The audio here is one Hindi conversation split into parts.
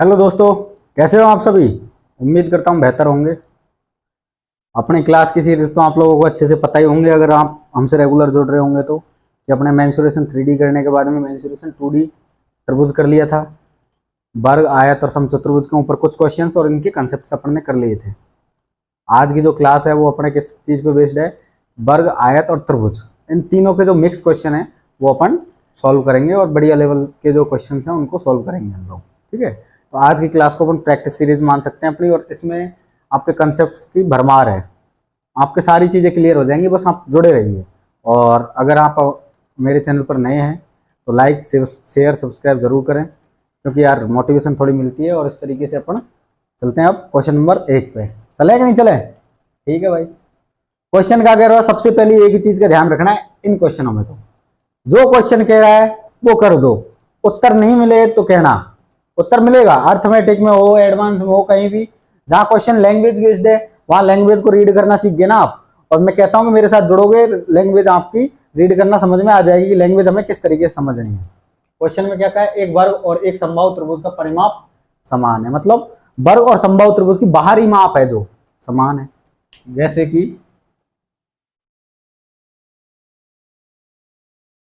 हेलो दोस्तों, कैसे हो आप सभी। उम्मीद करता हूँ बेहतर होंगे। अपने क्लास की सीरीज तो आप लोगों को अच्छे से पता ही होंगे अगर आप हमसे रेगुलर जुड़ रहे होंगे तो, कि अपने मेंसुरेशन 3D करने के बाद में मेंसुरेशन 2D त्रिभुज कर लिया था। वर्ग, आयत और समचतुर्भुज के ऊपर कुछ क्वेश्चंस और इनके कंसेप्ट अपन ने कर लिए थे। आज की जो क्लास है वो अपने किस चीज़ पे बेस्ड है, वर्ग, आयत और त्रिभुज, इन तीनों के जो मिक्स क्वेश्चन है वो अपन सॉल्व करेंगे और बढ़िया लेवल के जो क्वेश्चन हैं उनको सॉल्व करेंगे हम लोग। ठीक है, तो आज की क्लास को अपन प्रैक्टिस सीरीज मान सकते हैं अपनी, और इसमें आपके कंसेप्ट की भरमार है। आपके सारी चीज़ें क्लियर हो जाएंगी, बस आप जुड़े रहिए। और अगर आप मेरे चैनल पर नए हैं तो लाइक शेयर सब्सक्राइब जरूर करें, क्योंकि यार मोटिवेशन थोड़ी मिलती है। और इस तरीके से अपन चलते हैं अब क्वेश्चन नंबर 1 पे। चले कि नहीं चले? ठीक है भाई। क्वेश्चन का कह रहा है, सबसे पहले एक ही चीज का ध्यान रखना है इन क्वेश्चनों में, तो जो क्वेश्चन कह रहा है वो कर दो। उत्तर नहीं मिले तो कहना, उत्तर मिलेगा। अर्थमेटिक में हो, एडवांस में हो, कहीं भी जहां क्वेश्चन लैंग्वेज बेस्ड है वहां लैंग्वेज को रीड करना सीख गए ना आप। और मैं कहता हूं कि मेरे साथ जुड़ोगे, लैंग्वेज आपकी रीड करना समझ में आ जाएगी कि लैंग्वेज हमें किस तरीके से समझनी है। क्वेश्चन में क्या कहा है, एक वर्ग और एक समबाहु त्रिभुज का परिमाप समान है। मतलब वर्ग और समबाहु त्रिभुज की बाहरी माप है जो समान है। जैसे कि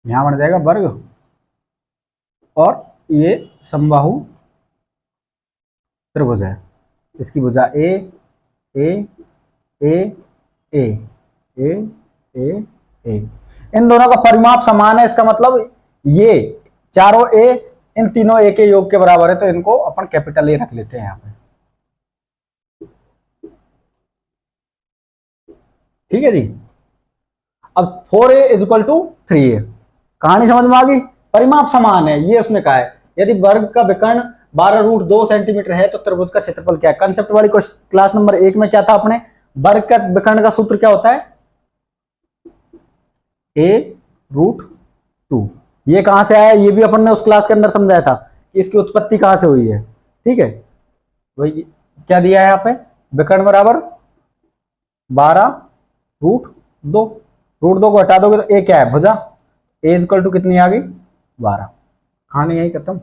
यहां बन जाएगा वर्ग और ये समबाहु त्रिभुज है। इसकी भुजा ए ए ए ए ए ए ए, इन दोनों का परिमाप समान है। इसका मतलब ये चारों ए इन तीनों ए के योग के बराबर है, तो इनको अपन कैपिटल ए रख लेते हैं यहां पे। ठीक है जी। अब 4a इक्वल टू 3a, कहानी समझ में आ गई। परिमाप समान है ये उसने कहा है। यदि वर्ग का विकर्ण 12√2 सेंटीमीटर है तो त्रिभुज का क्षेत्रफल क्या है। कंसेप्ट वाली क्लास नंबर 1 में क्या था अपने, वर्ग का विकर्ण का सूत्र क्या होता है, a√2। ये कहां से आया, ये भी अपन ने उस क्लास के अंदर समझाया था कि इसकी उत्पत्ति कहां से हुई है। ठीक है, वही क्या दिया है यहाँ पे, विकर्ण बराबर 12√2। √2 को हटा दोगे तो ए क्या है, भुजा। ए इक्वल टू कितनी आ गई, 12। कहानी यही खत्म।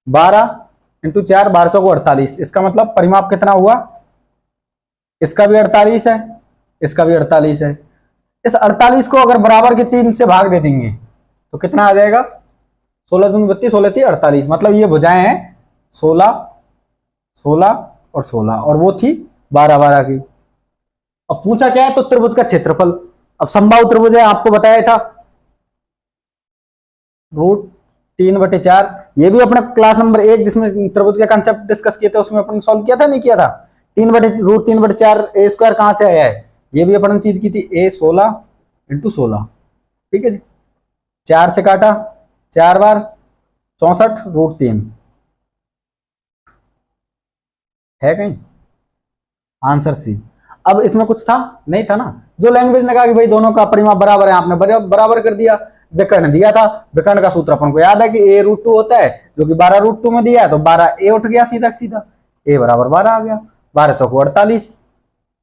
12 इंटू 4, 12 चौको 48। इसका मतलब परिमाप कितना हुआ, इसका भी 48 है, इसका भी 48 है। इस 48 को अगर बराबर के 3 से भाग दे देंगे तो कितना आ जाएगा, 16 दूनी 32, 16 थी 48। मतलब ये भुजाएं हैं 16 16 और 16, और वो थी 12 12 की। अब पूछा क्या है, तो त्रिभुज का क्षेत्रफल। अब समबाहु त्रिभुज है, आपको बताया था √3/4। ये भी अपने क्लास नंबर 1 जिसमें त्रिभुज के कंसेप्ट डिस्कस किए थे उसमें अपन सॉल्व किया था, नहीं किया था। √3/4 ए स्क्वायर कहां से आया है, ये भी अपन चीज की थी, a 16 इंटू 16। ठीक है जी, 4 से काटा 4 बार 64 √3 है कहीं, आंसर सी। अब इसमें कुछ था नहीं था ना, जो लैंग्वेज ने कहा कि भाई दोनों का परिमाप बराबर है, आपने बराबर कर दिया। विकर्ण दिया था, विकर्ण का सूत्र अपन को याद है कि a√2 होता है, जो कि 12√2 में दिया है, तो 12a उठ गया सीधा सीधा, a बराबर 12 आ गया। 12 चौको 48।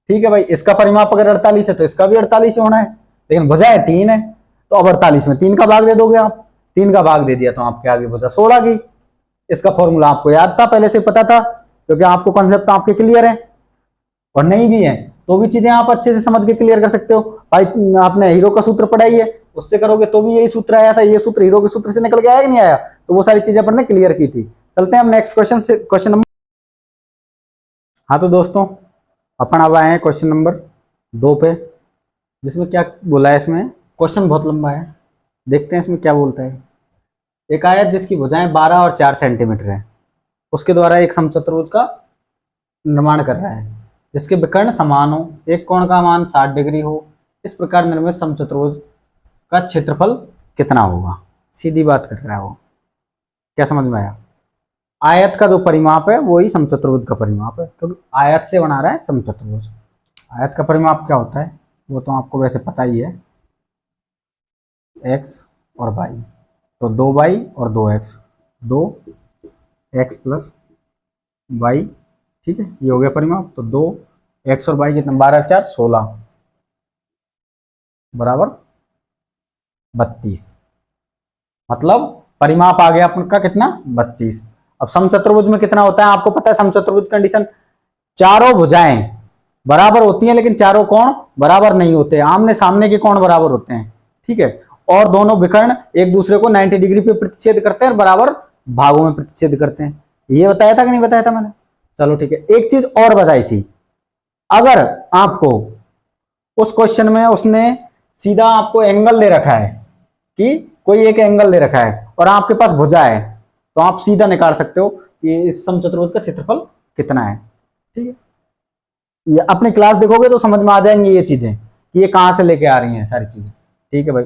ठीक है भाई, इसका परिमाप अगर 48 है तो इसका भी 48 होना है, लेकिन भुजाएं 3 है, तो अब 48 में 3 का भाग दे दोगे आप। 3 का भाग दे दिया तो आपके आगे भुजा 16 की। इसका फॉर्मूला आपको याद था, पहले से पता था, क्योंकि आपको कॉन्सेप्ट आपके क्लियर है। और नहीं भी है तो भी चीजें आप अच्छे से समझ के क्लियर कर सकते हो। भाई आपने हीरो का सूत्र पढ़ाई है, उससे करोगे तो भी यही सूत्र आया था, ये सूत्र हीरो के सूत्र से निकल के आया कि नहीं आया, तो वो सारी चीजें अपन ने क्लियर की थी। चलते हैं हम नेक्स्ट क्वेश्चन से, क्वेश्चन नंबर। हाँ तो दोस्तों, अपन अब आए हैं क्वेश्चन नंबर 2 पे, जिसमें क्या बोला है। इसमें क्वेश्चन बहुत लंबा है, देखते हैं इसमें क्या बोलता है। एक आयत जिसकी भुजाएं 12 और 4 सेंटीमीटर है, उसके द्वारा एक समचतुर्भुज का निर्माण कर रहा है, जिसके विकर्ण समान हो, एक कोण का मान 60 डिग्री हो। इस प्रकार निर्मित समचतुर्भुज का क्षेत्रफल कितना होगा। सीधी बात कर रहा है वो, क्या समझ में आया। आयत का जो परिमाप है वही समचतुर्भुज का परिमाप है, तो आयत से बना रहा है समचतुर्भुज। आयत का परिमाप क्या होता है वो तो आपको वैसे पता ही है, x और y, तो 2y और 2x, 2x प्लस y। ठीक है, ये हो गया परिमाप। तो 2x और y कितना, 12 4 16 बराबर 32। मतलब परिमाप आ गया अपन का कितना, 32। अब समचतुर्भुज में कितना होता है आपको पता है, समचतुर्भुज कंडीशन चारों भुजाएं बराबर होती हैं लेकिन चारों कोण बराबर नहीं होते, आमने सामने के कोण बराबर होते हैं, ठीक है, और दोनों विकर्ण एक दूसरे को 90 डिग्री पे प्रतिच्छेद करते हैं और बराबर भागों में प्रतिच्छेद करते हैं। ये बताया था कि नहीं बताया था मैंने? चलो ठीक है, एक चीज और बताई थी, अगर आपको उस क्वेश्चन में उसने सीधा आपको एंगल दे रखा है कि कोई एक एंगल दे रखा है और आपके पास भुजा है, तो आप सीधा निकाल सकते हो कि इस समचतुर्भुज का क्षेत्रफल कितना है, ठीक है। ये अपनी क्लास देखोगे तो समझ में आ जाएंगी ये चीजें कि ये कहां से लेके आ रही हैं सारी चीजें, ठीक है भाई।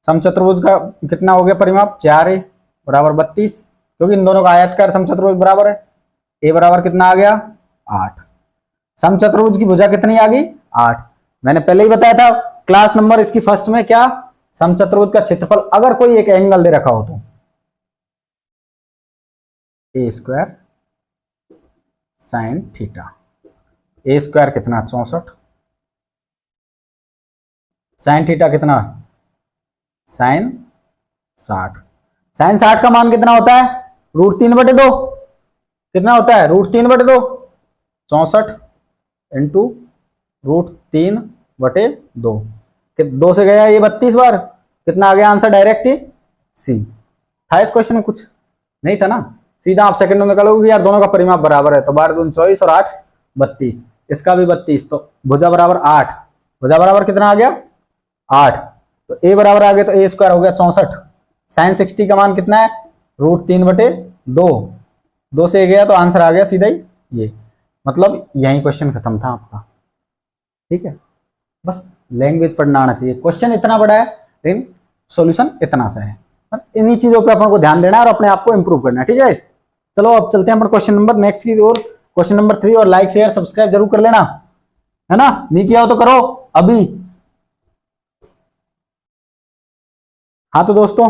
समचतुर्भुज का कितना हो गया परिमाप, 4a बराबर 32, क्योंकि इन दोनों का आयतकार समचतुर्भुज बराबर है। a बराबर कितना आ गया, 8। समचतुर्भुज की भुजा कितनी आ गई, 8। मैंने पहले ही बताया था क्लास नंबर इसकी फर्स्ट में, क्या, समचतुर्भुज का क्षेत्रफल अगर कोई एक एंगल दे रखा हो तो a square sine theta, a square कितना 64, साइन थीटा कितना साइन 60, साइन 60 का मान कितना होता है, √3/2, कितना होता है √3/2, 64 इंटू √3/2, 2 से गया ये 32 बार, कितना आ गया आंसर डायरेक्ट ही सी। था इस क्वेश्चन में कुछ नहीं था ना, सीधा आप सेकंड में निकालोगे यार दोनों का परिमाप बराबर है, तो 12 दूनी 24 और 8 32, इसका भी 32, तो भुजा बराबर 8, भुजा बराबर कितना आ गया 8, तो a बराबर आ गया, तो a स्क्वायर हो गया 64, साइन 60 का मान कितना है √3/2, 2 से गया तो आंसर आ गया सीधा ही ये, मतलब यही क्वेश्चन खत्म था आपका, ठीक है। बस लैंग्वेज पढ़ना आना चाहिए, क्वेश्चन इतना बड़ा है लेकिन सॉल्यूशन इतना सा है, इन्हीं चीजों पे अपन को ध्यान देना है और अपने आप को इंप्रूव करना है, ठीक है। चलो अब चलते हैं अपन क्वेश्चन नंबर नेक्स्ट की ओर, क्वेश्चन नंबर 3, और लाइक शेयर सब्सक्राइब जरूर कर लेना, है ना, नहीं किया हो तो करो अभी। हाँ तो दोस्तों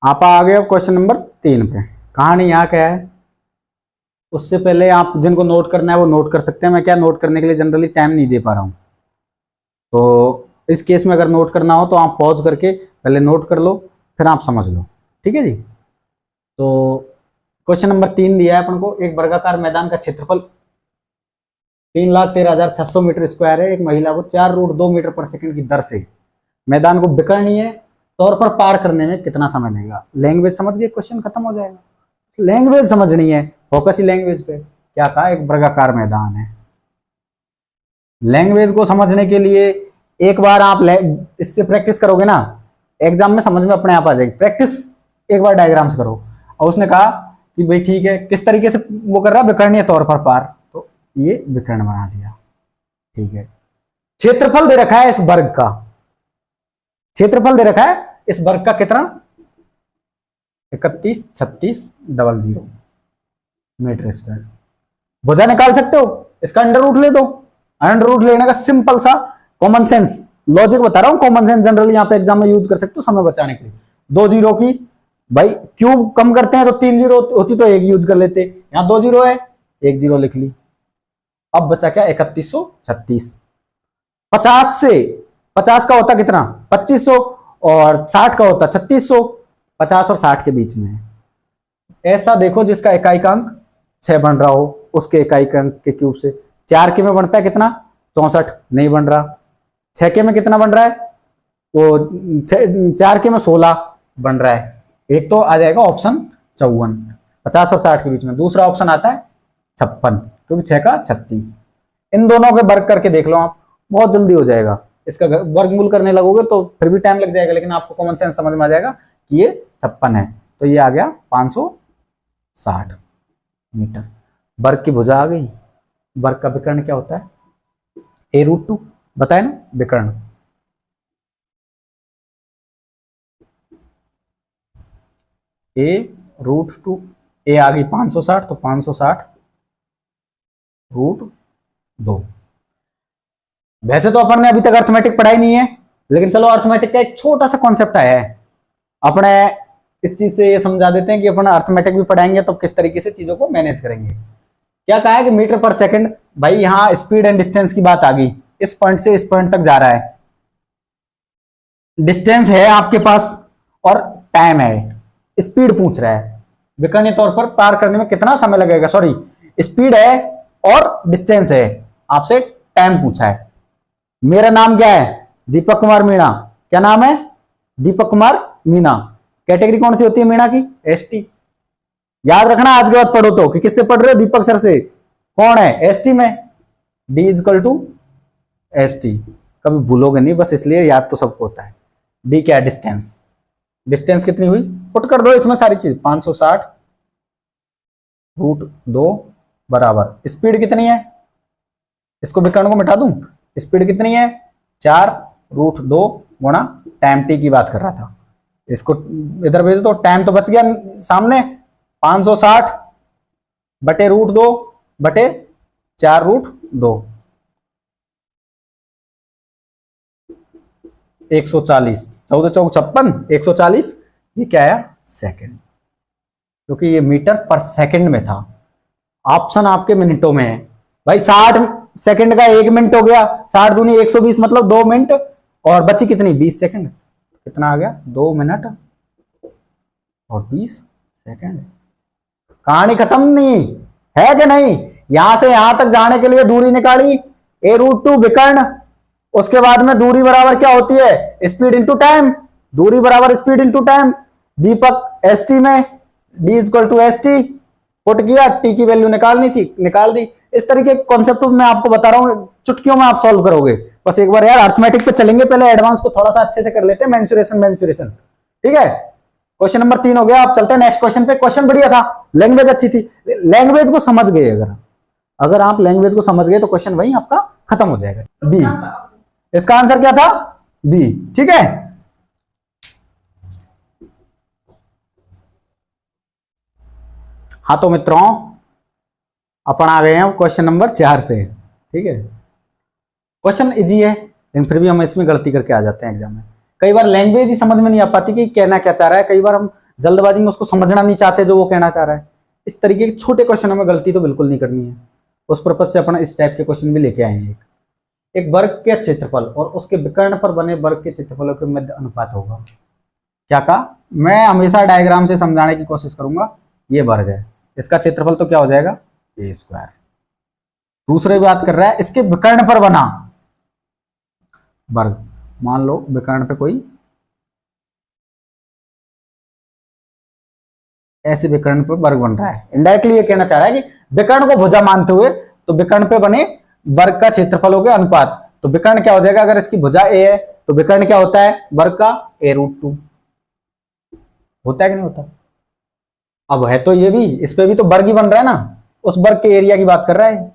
आप आ गए क्वेश्चन नंबर 3 पे, कहानी यहाँ क्या है, उससे पहले आप जिनको नोट करना है वो नोट कर सकते हैं, मैं क्या नोट करने के लिए जनरली टाइम नहीं दे पा रहा हूँ, तो इस केस में अगर नोट करना हो तो आप पॉज करके पहले नोट कर लो फिर आप समझ लो, ठीक है जी। तो क्वेश्चन नंबर 3 दिया है अपन को, एक वर्गाकार मैदान का क्षेत्रफल 3,13,600 मीटर स्क्वायर है, एक महिला को 4√2 मीटर पर सेकंड की दर से मैदान को विकर्णीय तौर पर पार करने में कितना समय लगेगा। लैंग्वेज समझ गए, क्वेश्चन खत्म हो जाएगा, लैंग्वेज समझनी है, फोकस ही लैंग्वेज पे। क्या कहा, एक वर्गाकार मैदान है, लैंग्वेज को समझने के लिए एक बार आप इससे प्रैक्टिस करोगे ना, एग्जाम में समझ में अपने आप आ जाएगी, प्रैक्टिस एक बार डायग्राम्स करो। और उसने कहा कि भाई ठीक है, किस तरीके से वो कर रहा है, विकर्णीय तौर पर पार, तो ये विकर्ण बना दिया, ठीक है। क्षेत्रफल दे रखा है इस वर्ग का, क्षेत्रफल दे रखा है इस वर्ग का कितना, 31,36,00 मीटर स्क्वायर। भुजा निकाल सकते हो, इसका अंडर रूट ले दो, अंडर रूट लेने का सिंपल सा कॉमन सेंस लॉजिक बता रहा हूं, कॉमन सेंस जनरली यहां पे एग्जाम में यूज कर सकते हो समय बचाने के लिए। 2 जीरो की भाई क्यूब कम करते हैं तो 3 जीरो होती तो 1 यूज कर लेते, यहां 2 जीरो है 1 जीरो लिख ली। अब बचा क्या, 3136। 50 से 50 का होता कितना 2500 और 60 का होता 3600, 50 और 60 के बीच में है। ऐसा देखो जिसका इकाई अंक 6 बन रहा हो, उसके इकाई अंक के क्यूब से। 4 के में बनता है कितना 64, नहीं बन रहा। 6 के में कितना बन रहा है, वो 4 के में 16 बन रहा है। एक तो आ जाएगा ऑप्शन 54, 50 और 60 के बीच में। दूसरा ऑप्शन आता है 56, क्योंकि 6 का 36। इन दोनों के वर्ग करके देख लो आप, बहुत जल्दी हो जाएगा। इसका वर्गमूल करने लगोगे तो फिर भी टाइम लग जाएगा, लेकिन आपको कॉमन सेंस समझ में आ जाएगा कि ये 56 है, तो ये आ गया 560 मीटर। वर्ग की भुजा आ गई। वर्ग का विकर्ण क्या होता है, a√2 बताए ना विकर्ण। a√2, a आ गई 560, तो 560√2। वैसे तो अपन ने अभी तक अर्थमेटिक पढ़ाई नहीं है, लेकिन चलो अर्थमेटिक का एक छोटा सा कॉन्सेप्ट आया है, अपने इस चीज से ये समझा देते हैं कि अपन अर्थमेटिक भी पढ़ाएंगे तो किस तरीके से चीजों को मैनेज करेंगे। क्या कहा है कि मीटर पर सेकंड, भाई यहां स्पीड एंड डिस्टेंस की बात आ गई। इस पॉइंट से इस पॉइंट तक जा रहा है, डिस्टेंस है आपके पास और टाइम है, स्पीड पूछ रहा है। विकर्ण तौर पर पार करने में कितना समय लगेगा, सॉरी स्पीड है और डिस्टेंस है, आपसे टाइम पूछा है। मेरा नाम क्या है, दीपक कुमार मीणा। क्या नाम है, दीपक कुमार मीणा। कैटेगरी कौन सी होती है मीणा की, एसटी। याद रखना आज के बाद पढ़ो तो कि किससे पढ़ रहे हो, दीपक सर से। कौन है, एसटी में D is equal to S T. कभी भूलोगे नहीं, बस इसलिए याद तो सबको होता है। डी क्या है, डिस्टेंस। डिस्टेंस कितनी हुई, पुट कर दो इसमें सारी चीज, 560 रूट 2 बराबर स्पीड कितनी है, इसको विकर्ण को मिटा दूं, स्पीड कितनी है 4 रूट 2 गुणा टाइम टी की बात कर रहा था, इसको इधर भेज दो, टाइम तो बच गया सामने, 560 बटे रूट 2 बटे 4 रूट 2, 140, 14 चौक 56, 140, ये क्या आया सेकंड, क्योंकि ये मीटर पर सेकंड में था। ऑप्शन आपके मिनटों में है भाई, 60 सेकंड का 1 मिनट हो गया, 60 दूनी 120 मतलब 2 मिनट, और बची कितनी 20 सेकंड, कितना आ गया 2 मिनट और 20 सेकंड। कहानी खत्म नहीं है कि नहीं, यहां से यहां तक जाने के लिए दूरी निकाली a रूट 2 विकर्ण, उसके बाद में दूरी बराबर क्या होती है, स्पीड इंटू टाइम, दूरी बराबर speed into time. Deepak S T में D is equal to S T, put किया, टी की वैल्यू निकालनी थी, निकाल दी। इस तरीके के कॉन्सेप्ट मैं आपको बता रहा हूं, चुटकियों में आप सॉल्व करोगे। बस एक बार यार अर्थमेटिक पे चलेंगे, पहले एडवांस को थोड़ा सा अच्छे से कर लेते हैं, मेंसुरेशन, ठीक है। क्वेश्चन नंबर 3 हो गया, आप चलते हैं नेक्स्ट क्वेश्चन पे। क्वेश्चन बढ़िया था, लैंग्वेज अच्छी थी, लैंग्वेज को समझ गए अगर आप लैंग्वेज को समझ गए तो क्वेश्चन वही आपका खत्म हो जाएगा। बी, इसका आंसर क्या था, बी, ठीक है। हाँ तो मित्रों अपन आ गए हैं क्वेश्चन नंबर 4 पे, ठीक है। क्वेश्चन इजी है लेकिन फिर भी हम इसमें गलती करके आ जाते हैं एग्जाम में। कई बार लैंग्वेज ही समझ में नहीं आ पाती कि कहना क्या चाह रहा है, कई बार हम जल्दबाजी में उसको समझना नहीं चाहते जो वो कहना चाह रहा है। इस तरीके के छोटे क्वेश्चनों में गलती तो बिल्कुल नहीं करनी है, उस पर्पज से अपन इस टाइप के क्वेश्चन भी लेके आए हैं। एक वर्ग के क्षेत्रफल और उसके विकर्ण पर बने वर्ग के क्षेत्रफलों के मध्य अनुपात होगा। क्या कहा, मैं हमेशा डायग्राम से समझाने की कोशिश करूंगा। ये वर्ग है, इसका क्षेत्रफल तो क्या हो जाएगा ए स्क्वायर। दूसरी बात कर रहा है इसके विकर्ण पर बना वर्ग, मान लो विकर्ण पे कोई ऐसे विकर्ण पे वर्ग बन रहा है, इनडायरेक्टली ये कहना चाह रहा है कि विकर्ण को भुजा मानते हुए तो विकर्ण पे बने वर्ग का क्षेत्रफल हो गया अनुपात। तो विकर्ण क्या हो जाएगा, अगर इसकी भुजा ए है तो विकर्ण क्या होता है वर्ग का ए रूट 2, होता है कि नहीं होता। अब है तो ये भी, इस पे भी तो वर्ग ही बन रहा है ना, उस वर्ग के एरिया की बात कर रहा है।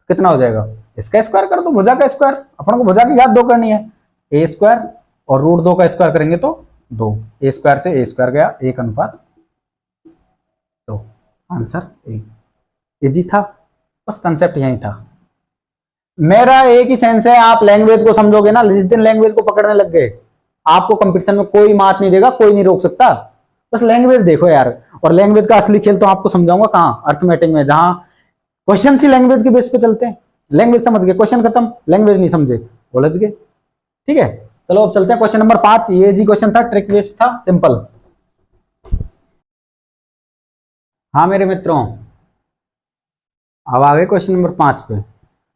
कितना हो जाएगा, इसका स्क्वायर कर दो, भुजा का स्क्वायर, अपन को भुजा की याद 2 करनी है, ए स्क्वायर और रूट 2 का स्क्वायर करेंगे तो 2, ए स्क्वायर से ए स्क्वायर गया 1 अनुपात 2, आंसर ए। इजी था, बस कंसेप्ट यही था। मेरा एक ही सेंस है, आप लैंग्वेज को समझोगे ना, जिस दिन लैंग्वेज को पकड़ने लग गए आपको कंपटीशन में कोई मात नहीं देगा, कोई नहीं रोक सकता। बस लैंग्वेज देखो यार, और लैंग्वेज का असली खेल तो आपको समझाऊंगा कहां, अर्थमेटिक में, जहां क्वेश्चन ही लैंग्वेज के बेस पे चलते हैं। लैंग्वेज समझ गए क्वेश्चन खत्म, लैंग्वेज नहीं समझे उलझ गए, ठीक है। चलो अब चलते हैं क्वेश्चन नंबर 5। ये जी क्वेश्चन था, ट्रिक बेस्ड था, सिंपल। हाँ मेरे मित्रों, अब आ गए क्वेश्चन नंबर 5 पे।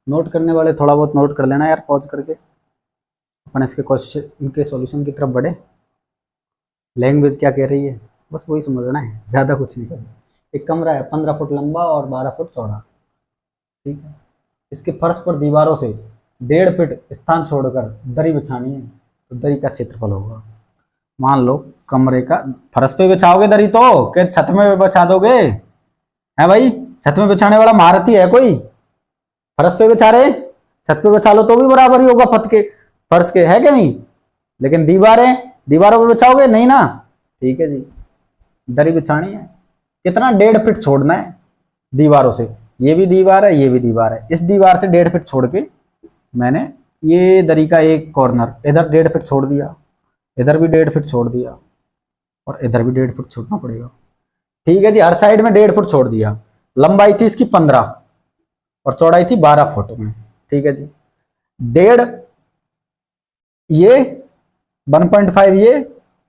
नोट करने वाले थोड़ा बहुत नोट कर लेना यार, पॉज करके अपन इसके क्वेश्चन इनके सॉल्यूशन की तरफ बढ़े। लैंग्वेज क्या कह रही है बस वही समझना है, ज्यादा कुछ नहीं करना। एक कमरा है 15 फुट लंबा और 12 फुट चौड़ा, ठीक है। इसके फर्श पर दीवारों से 1.5 फीट स्थान छोड़कर दरी बिछानी है, तो दरी का क्षेत्रफल होगा। मान लो कमरे का फर्श पे बिछाओगे दरी तो क्या छत में बिछा दोगे, है भाई, छत में बिछाने वाला महारथी है कोई, फर्श पे बिछा रहे, छत पे बिछा लो तो भी बराबर ही होगा फत के फर्श के, है क्या नहीं। लेकिन दीवारों पे बिछाओगे नहीं ना, ठीक है जी। दरी बिछानी है, कितना 1.5 फीट छोड़ना है दीवारों से, ये भी दीवार है ये भी दीवार है, इस दीवार से 1.5 फीट छोड़ के मैंने ये दरी का एक कॉर्नर इधर 1.5 फीट छोड़ दिया, इधर भी 1.5 फीट छोड़ दिया और इधर भी 1.5 फीट छोड़ना पड़ेगा, ठीक है जी। हर साइड में 1.5 फुट छोड़ दिया। लंबाई थी इसकी 15 और चौड़ाई थी 12 फुट में, ठीक है जी। 1.5 ये, 1.5 ये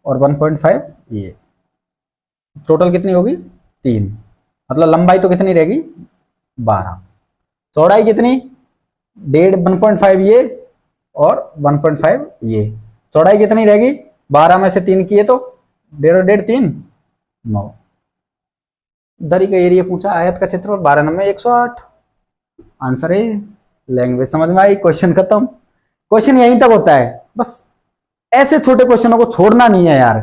और 1.5 ये, टोटल कितनी होगी 3, मतलब लंबाई तो कितनी रहेगी 12, चौड़ाई कितनी 1.5 ये और 1.5 ये, चौड़ाई कितनी रहेगी 12 में से 3 किए तो 1.5 3 9। दरी का एरिया पूछा, आयत का क्षेत्रफल 12 9 108। आंसर है। लैंग्वेज समझ में आई, क्वेश्चन खत्म। क्वेश्चन यहीं तक होता है, बस ऐसे छोटे क्वेश्चनों को छोड़ना नहीं है यार।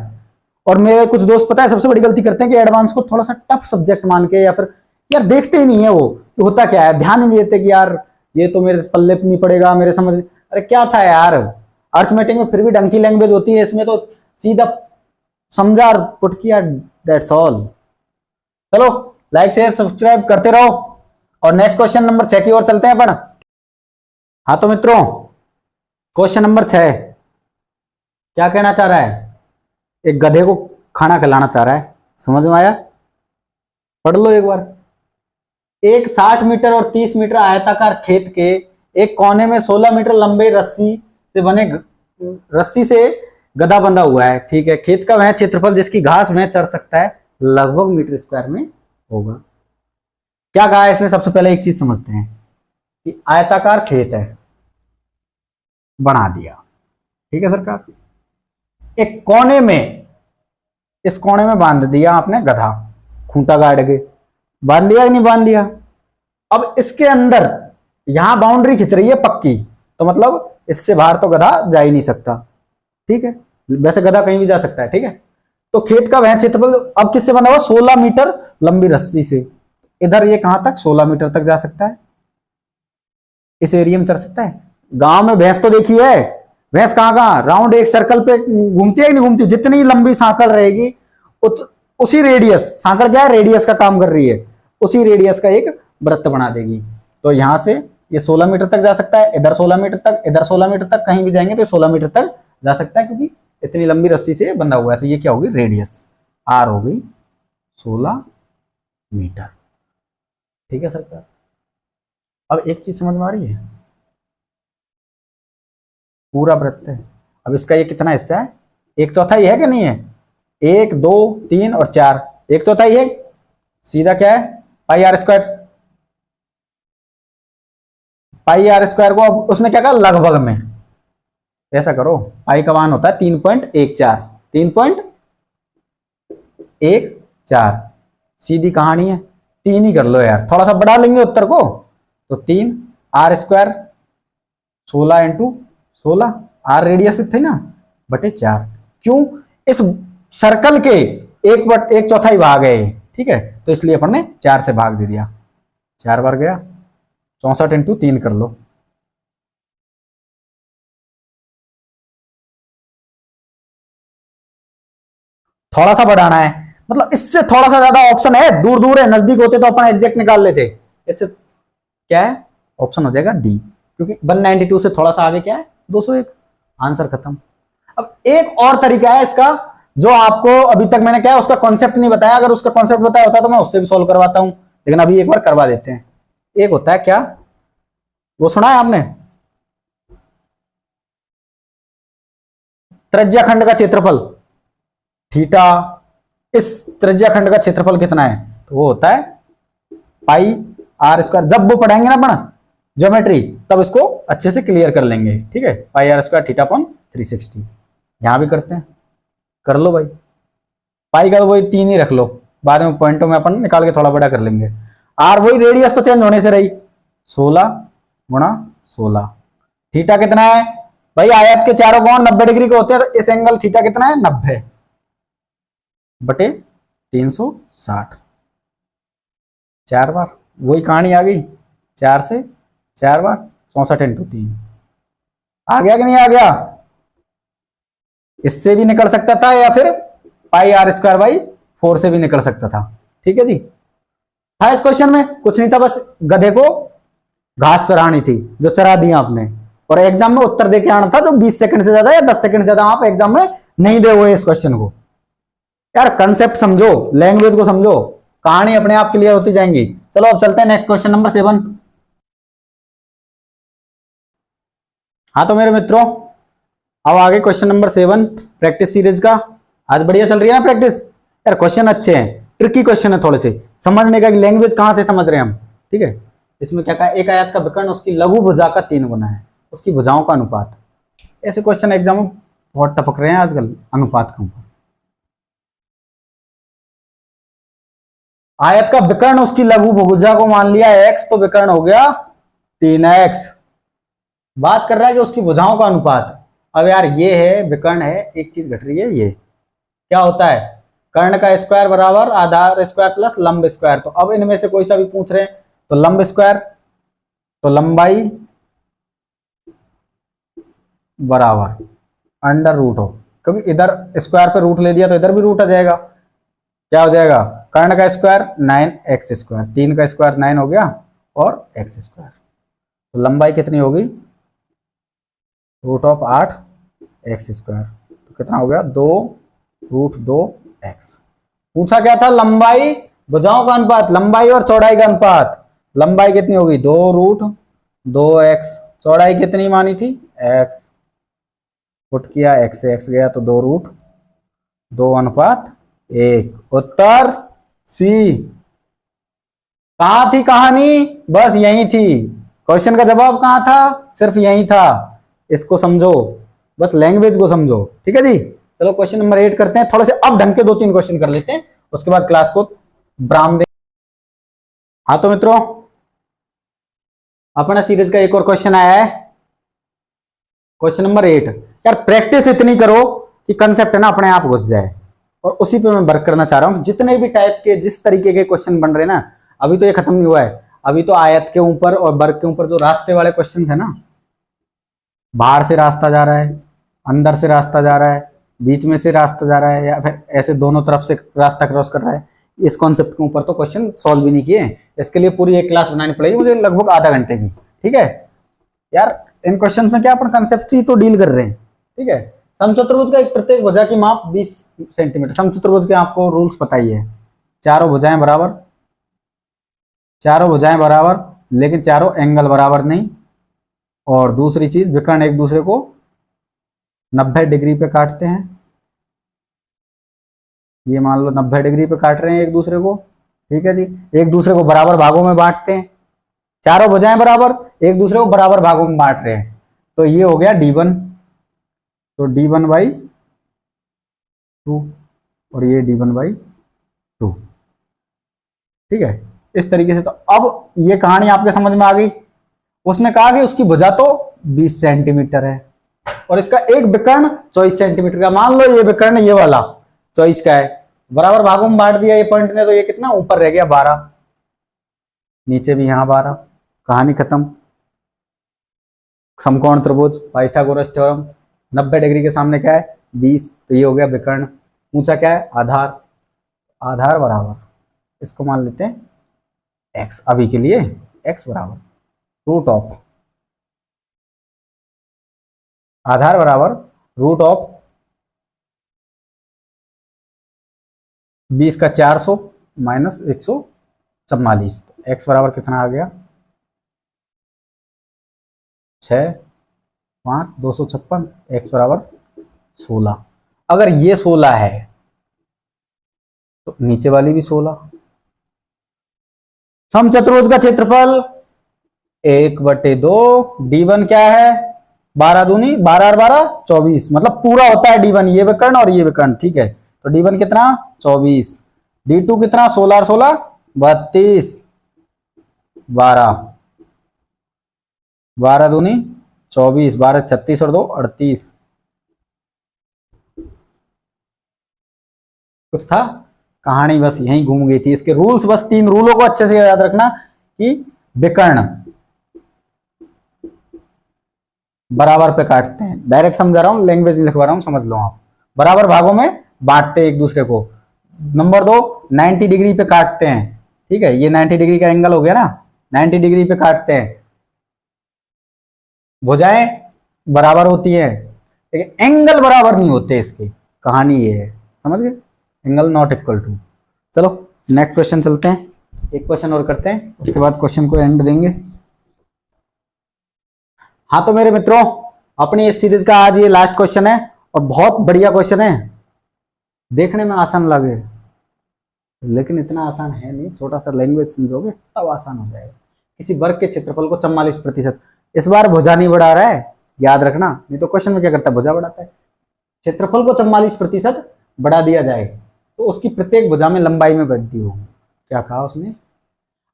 और मेरे कुछ दोस्त पता है सबसे बड़ी गलती करते हैं कि एडवांस को थोड़ा सा टफ सब्जेक्ट मान के या फिर यार देखते ही नहीं है वो कि होता क्या है, ध्यान ही नहीं देते कि यार ये तो मेरे पल्ले नहीं पड़ेगा मेरे समझ। अरे क्या था यार, अर्थमेटिक में फिर भी ढंग की लैंग्वेज होती है, इसमें तो सीधा समझा और पुट किया, दैट्स ऑल। चलो लाइक शेयर सब्सक्राइब करते रहो और नेक्स्ट क्वेश्चन नंबर 6 की ओर चलते हैं अपन। हाँ तो मित्रों, क्वेश्चन नंबर 6 क्या कहना चाह रहा है, एक गधे को खाना खिलाना चाह रहा है, समझ में आया? पढ़ लो एक बार। एक 60 मीटर और 30 मीटर आयताकार खेत के एक कोने में 16 मीटर लंबे रस्सी से गधा बंधा हुआ है, ठीक है। खेत का वह क्षेत्रफल जिसकी घास में चढ़ सकता है लगभग मीटर स्क्वायर में होगा। क्या कहा है इसने, सबसे पहले एक चीज समझते हैं कि आयताकार खेत है, बना दिया, ठीक है सरकार। एक कोने में, इस कोने में बांध दिया आपने गधा, खूंटा गाड़ के बांध दिया कि नहीं बांध दिया। अब इसके अंदर यहां बाउंड्री खिंच रही है पक्की, तो मतलब इससे बाहर तो गधा जा ही नहीं सकता, ठीक है। वैसे गधा कहीं भी जा सकता है, ठीक है। तो खेत का वह क्षेत्रफल अब किससे बना हुआ, 16 मीटर लंबी रस्सी से। इधर ये कहां तक, 16 मीटर तक जा सकता है, इस एरिया में चढ़ सकता है। गांव में भैंस तो देखी है, भैंस कहां कहां राउंड एक सर्कल पे घूमती है कि नहीं घूमती, जितनी लंबी सांकड़ रहेगी उसी रेडियस, सांकड़ क्या है रेडियस का काम कर रही है, उसी रेडियस का एक वृत्त बना देगी। तो यहां से ये 16 मीटर तक जा सकता है, इधर 16 मीटर तक, इधर 16 मीटर तक, कहीं भी जाएंगे तो 16 मीटर तक जा सकता है, क्योंकि इतनी लंबी रस्सी से बंधा हुआ है। तो ये क्या होगी, रेडियस आर हो गई 16 मीटर, ठीक है सरकार। अब एक चीज समझ में आ रही है, पूरा वृत्त है। अब इसका ये कितना हिस्सा है, 1/4 है कि नहीं है, 1 2 3 और 4, 1/4 है। सीधा क्या है, pi r square. Pi r square को अब उसने क्या कहा, लगभग में। ऐसा करो, पाई का मान होता है 3.14, 3.14। सीधी कहानी है, 3 ही कर लो यार, थोड़ा सा बढ़ा लेंगे उत्तर को, तो 3 R square 16 into 16, R radius थे ना, बटे 4। क्यों, इस सर्कल के 1/4 भाग है, ठीक है, तो इसलिए अपन ने 4 से भाग दे दिया, 4 बार गया, 64 इंटू 3 कर लो। थोड़ा सा बढ़ाना है, मतलब इससे थोड़ा सा ज्यादा ऑप्शन है, दूर दूर है, नजदीक होते तो अपन एग्जैक्ट निकाल लेते। इससे क्या है, ऑप्शन हो जाएगा डी, क्योंकि 192 से थोड़ा सा आगे क्या है 201। आंसर खत्म। अब एक और तरीका है इसका, जो आपको अभी तक मैंने क्या है उसका कॉन्सेप्ट नहीं बताया, अगर उसका कॉन्सेप्ट बताया होता तो मैं उससे भी सॉल्व करवाता हूं, लेकिन अभी एक बार करवा देते हैं। एक होता है क्या, वो सुना है आपने, त्रिज्याखंड का क्षेत्रफल थीटा, इस त्रिज्याखंड का क्षेत्रफल कितना है, तो वो होता है पाई आर स्क्वायर। जब वो पढ़ाएंगे ना अपन ज्योमेट्री, तब इसको अच्छे से क्लियर कर लेंगे, ठीक है। Pi r square theta upon 360, यहां भी करते हैं, कर लो भाई। पाई का तो वही 3 ही रख लो, बाद में पॉइंटों में अपन निकाल के थोड़ा बड़ा कर लेंगे। आर वही, रेडियस तो चेंज होने से रही, 16 गुणा 16। थीटा कितना है भाई, आयत के चारों कोण 90 डिग्री के होते हैं, तो इस एंगल थीटा कितना है 90 बटे 360, 4 बार, वही कहानी आ गई, 4 से 4 बार, 64 इंटू 3। आ गया कि नहीं आ गया, इससे भी निकल सकता था, या फिर पाई आर स्क्वायर बाई 4 से भी निकल सकता था, ठीक है जी। था इस क्वेश्चन में कुछ नहीं था, बस गधे को घास चरानी थी, जो चरा दिया आपने, और एग्जाम में उत्तर देके आना था, जो 20 सेकंड से ज्यादा या 10 सेकंड से ज्यादा आप एग्जाम में नहीं दे हुए इस क्वेश्चन को। यार कंसेप्ट समझो, लैंग्वेज को समझो, कहानी अपने आप क्लियर होती जाएंगी। चलो अब चलते हैं नेक्स्ट क्वेश्चन नंबर 7। हाँ तो मेरे मित्रों, अब आगे क्वेश्चन नंबर 7 प्रैक्टिस सीरीज का। आज बढ़िया चल रही है ना प्रैक्टिस यार, क्वेश्चन अच्छे हैं, ट्रिकी क्वेश्चन है थोड़े से समझने का, लैंग्वेज कहां से समझ रहे हैं हम, ठीक है। इसमें क्या कहा, एक आयत का विकर्ण उसकी लघु भुजा का 3 गुना है, उसकी भुजाओं का अनुपात। ऐसे क्वेश्चन एग्जाम में बहुत टपक रहे हैं आजकल, अनुपात के ऊपर। आयत का विकर्ण उसकी लघु भुजा को मान लिया x, तो विकर्ण हो गया 3x। बात कर रहा है कि उसकी भुजाओं का अनुपात। अब यार ये है विकर्ण है, एक चीज घट रही है, ये क्या होता है, कर्ण का स्क्वायर बराबर आधार स्क्वायर प्लस लंब स्क्वायर। तो अब इनमें से कोई सा भी पूछ रहे हैं तो लंब स्क्वायर, तो लंबाई बराबर अंडर रूट हो, क्योंकि इधर स्क्वायर पे रूट ले दिया तो इधर भी रूट आ जाएगा। क्या हो जाएगा, कर्ण का स्क्वायर 9x स्क्वायर, 3 का स्क्वायर 9 हो गया और x स्क्वायर। तो लंबाई कितनी होगी, रूट ऑफ 8x स्क्वायर, तो कितना हो गया 2 रूट 2x। पूछा क्या था, लंबाई भुजाओं का अनुपात, लंबाई और चौड़ाई का अनुपात। लंबाई कितनी होगी 2 रूट 2x, चौड़ाई कितनी मानी थी x, पुट किया x से x गया तो 2 रूट 2 अनुपात 1। उत्तर सी। कहां थी कहानी, बस यही थी, क्वेश्चन का जवाब कहां था, सिर्फ यही था। इसको समझो, बस लैंग्वेज को समझो, ठीक है जी। चलो क्वेश्चन नंबर 8 करते हैं, थोड़े से अब ढंग के 2-3 क्वेश्चन कर लेते हैं, उसके बाद क्लास को ब्राम दे। हाँ तो मित्रों, अपना सीरीज का एक और क्वेश्चन आया है, क्वेश्चन नंबर 8। यार प्रैक्टिस इतनी करो कि कंसेप्ट है ना अपने आप घुस जाए, और उसी पे मैं वर्क करना चाह रहा हूं। जितने भी टाइप के जिस तरीके के क्वेश्चन बन रहे हैं ना, अभी तो ये खत्म नहीं हुआ है, अभी तो आयत के ऊपर और वर्ग के ऊपर जो रास्ते वाले क्वेश्चन है ना, बाहर से रास्ता जा रहा है, अंदर से रास्ता जा रहा है, बीच में से रास्ता जा रहा है, या फिर ऐसे दोनों तरफ से रास्ता क्रॉस कर रहा है, इस कॉन्सेप्ट के ऊपर तो क्वेश्चन सॉल्व भी नहीं किए। इसके लिए पूरी एक क्लास बनानी पड़ेगी मुझे, लगभग आधा घंटे की, ठीक है यार। इन क्वेश्चन में क्या अपन कंसेप्ट ही तो डील कर रहे हैं, ठीक है। समचतुर्भुज का एक प्रत्येक भुजा की माप 20 सेंटीमीटर। समचतुर्भुज के आपको रूल्स पता ही है, चारों भुजाएं बराबर, चारों भुजाएं बराबर लेकिन चारों एंगल बराबर नहीं। और दूसरी चीज, विकर्ण एक दूसरे को 90 डिग्री पे काटते हैं। ये मान लो 90 डिग्री पे काट रहे हैं एक दूसरे को, ठीक है जी। एक दूसरे को बराबर भागों में बांटते हैं, चारों भुजाएं बराबर, एक दूसरे को बराबर भागों में बांट रहे हैं, तो ये हो गया d1, तो d1/2 और ये d1/2, ठीक है। इस तरीके से तो अब ये कहानी आपके समझ में आ गई। उसने कहा कि उसकी भुजा तो 20 सेंटीमीटर है और इसका एक विकर्ण 24 सेंटीमीटर का। मान लो ये विकर्ण ये वाला 24 का है, बराबर भागों में बांट दिया ये पॉइंट ने, तो ये कितना ऊपर रह गया 12, नीचे भी यहां 12, कहानी खत्म। समकोण त्रिभुज, पाइथागोरस थ्योरम, 90 डिग्री के सामने क्या है 20, तो ये हो गया विकर्ण। ऊंचा क्या है आधार, आधार बराबर इसको मान लेते हैं x, अभी के लिए x बराबर रूट ऑफ, आधार बराबर रूट ऑफ 20 का 400 माइनस 144, तो x बराबर कितना आ गया 6 5 256, x बराबर 16। अगर ये 16 है तो नीचे वाली भी 16। समचतुर्भुज का क्षेत्रफल 1/2, d1 क्या है 12 दूनी 12 और 12 24, मतलब पूरा होता है d1, ये विकर्ण और ये विकर्ण, ठीक है। तो d1 कितना 24, d2 कितना 16 और 16 32, 12 12 दूनी 24, 12 36 और 2 38। कुछ था, कहानी बस यहीं घूम गई थी। इसके रूल्स, बस 3 रूलों को अच्छे से याद रखना कि विकर्ण बराबर पे काटते हैं, डायरेक्ट समझा रहा हूं, लैंग्वेज लिखवा रहा हूं, समझ लो आप। बराबर भागों में बांटते हैं एक दूसरे को। नंबर 2 90 डिग्री पे काटते हैं, ठीक है। ये 90 डिग्री का एंगल हो गया ना, 90 डिग्री पे काटते हैं। भुजाएं बराबर होती है लेकिन एंगल बराबर नहीं होते, इसकी कहानी ये है, समझ गए, एंगल नॉट इक्वल टू। चलो नेक्स्ट क्वेश्चन चलते हैं, एक क्वेश्चन और करते हैं, उसके बाद क्वेश्चन को एंड देंगे। हाँ तो मेरे मित्रों, अपनी इस सीरीज का आज ये लास्ट क्वेश्चन है और बहुत बढ़िया क्वेश्चन है, देखने में आसान लगे लेकिन इतना आसान है नहीं, छोटा सा लैंग्वेज समझोगे सब आसान हो जाएगा। किसी वर्ग के क्षेत्रफल को 44%, इस बार भुजा नहीं बढ़ा रहा है, याद रखना, नहीं तो क्वेश्चन में क्या करता है, भुजा बढ़ाता है। क्षेत्रफल को 44% बढ़ा दिया जाए तो उसकी प्रत्येक भुजा में लंबाई में वृद्धि होगी। क्या कहा उसने?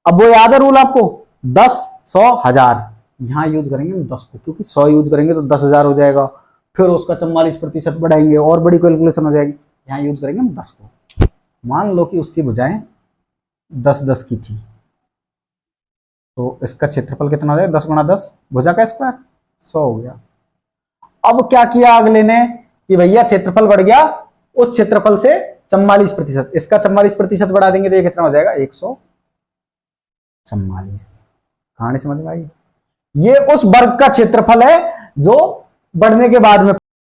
अब वो याद है रूल आपको, 10, 100, 1000, यहां यूज करेंगे हम 10 को, क्योंकि 100 यूज करेंगे तो 10,000 हो जाएगा, फिर उसका 44% बढ़ाएंगे और बड़ी कैलकुलेशन हो जाएगी। यहां यूज करेंगे हम 10 को। मान लो कि उसकी भुजाएं 10-10 की थी, तो इसका क्षेत्रफल कितना हो जाएगा, 10 गुणा 10, भुजा का स्क्वायर 100 हो गया। अब क्या किया अगले ने कि भैया क्षेत्रफल बढ़ गया, उस क्षेत्रफल से 44%, इसका 44% बढ़ा देंगे तो ये कितना हो जाएगा, 144। कहानी समझ में आई? ये उस वर्ग का क्षेत्रफल है जो बढ़ने के बाद में